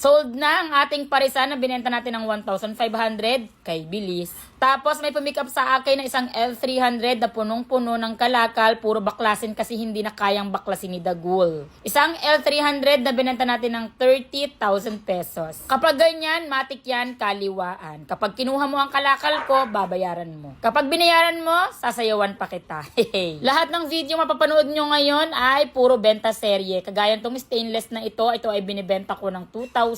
Sold na ang ating parisan na binenta natin ng 1,500 kay Bilis. Tapos may pumikap sa akin na isang L300 na punong-puno ng kalakal, puro baklasin kasi hindi na kayang baklasin ni Dagul. Isang L300 na binenta natin ng 30,000 pesos. Kapag ganyan, matik yan, kaliwaan. Kapag kinuha mo ang kalakal ko, babayaran mo. Kapag binayaran mo, sasayawan pa kita. Lahat ng video mapapanood nyo ngayon ay puro benta serye. Kagaya itong stainless na ito ay binibenta ko ng 2,000.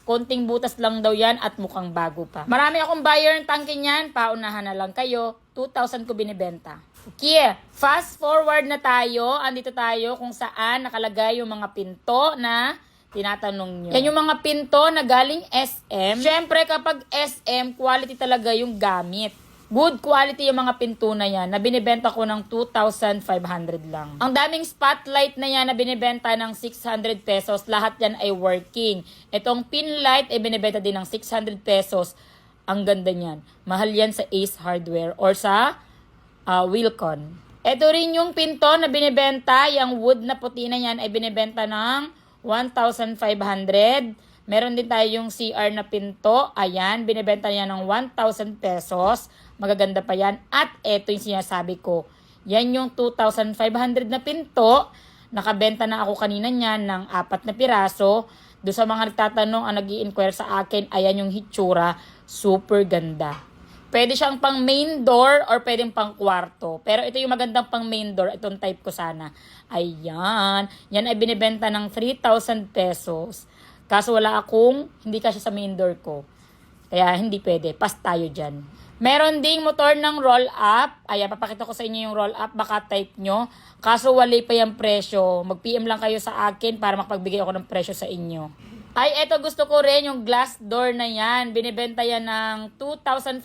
Konting butas lang daw yan at mukhang bago pa. Marami akong buyer ng tangke niyan. Paunahan na lang kayo. 2,000 ko binibenta. Okay, fast forward na tayo. Andito tayo kung saan nakalagay yung mga pinto na tinatanong nyo. Yan yung mga pinto na galing SM. Siyempre kapag SM, quality talaga yung gamit. Good quality yung mga pinto na yan na binibenta ko ng 2,500 lang. Ang daming spotlight na yan na binibenta ng 600 pesos. Lahat yan ay working. Itong pin light ay binibenta din ng 600 pesos. Ang ganda niyan. Mahal yan sa Ace Hardware or sa Wilcon. Ito rin yung pinto na binibenta. Yung wood na puti na yan ay binibenta ng 1,500. Meron din tayo yung CR na pinto. Ayan, binibenta niya ng 1,000 pesos. Magaganda pa yan. At eto yung sinasabi ko. Yan yung 2,500 na pinto. Nakabenta na ako kanina niyan ng 4 na piraso. Doon sa mga nagtatanong, ang nag-i-inquire sa akin, ayan yung hitsura. Super ganda. Pwede siyang pang main door or pwedeng pang kwarto. Pero ito yung magandang pang main door. Itong type ko sana. Ayan. Yan ay binibenta ng 3,000 pesos. Kaso wala akong, hindi kasi sa main door ko. Kaya hindi pwede. Pass tayo dyan. Meron ding motor ng roll-up. Ayan, papakita ko sa inyo yung roll-up. Baka type nyo. Kaso wala pa yung presyo. Mag-PM lang kayo sa akin para makapagbigay ako ng presyo sa inyo. Ay, eto gusto ko rin yung glass door na yan. Binibenta yan ng 2,500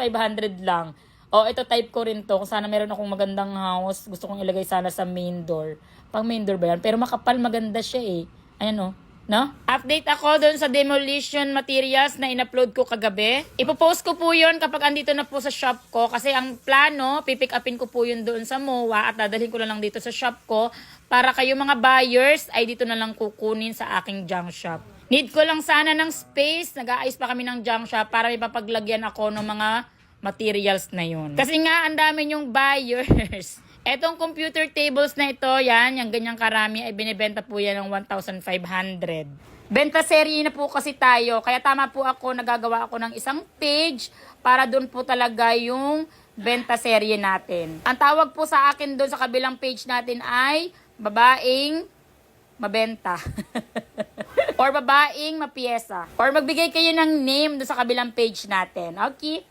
lang. O, ito type ko rin to. Kung sana meron akong magandang house, gusto kong ilagay sana sa main door. Pang main door ba yan? Pero makapal, maganda siya eh. Ayan o. No? Update ako doon sa demolition materials na in-upload ko kagabi. Ipopost ko po yun kapag andito na po sa shop ko. Kasi ang plano, pipick upin ko po yun doon sa MOA at dadalhin ko na lang dito sa shop ko. Para kayo mga buyers ay dito na lang kukunin sa aking junk shop. Need ko lang sana ng space. Nag-aayos pa kami ng junk shop para may papaglagyan ako ng mga materials na yun. Kasi nga, ang dami yung buyers. Etong computer tables na ito, yan, yung ganyang karami ay binibenta po yan ng 1,500. Benta serye na po kasi tayo. Kaya tama po ako, nagagawa ako ng isang page para doon po talaga yung benta serye natin. Ang tawag po sa akin doon sa kabilang page natin ay babaeng mabenta. Or babaeng mapiyesa. Or magbigay kayo ng name doon sa kabilang page natin. Okay?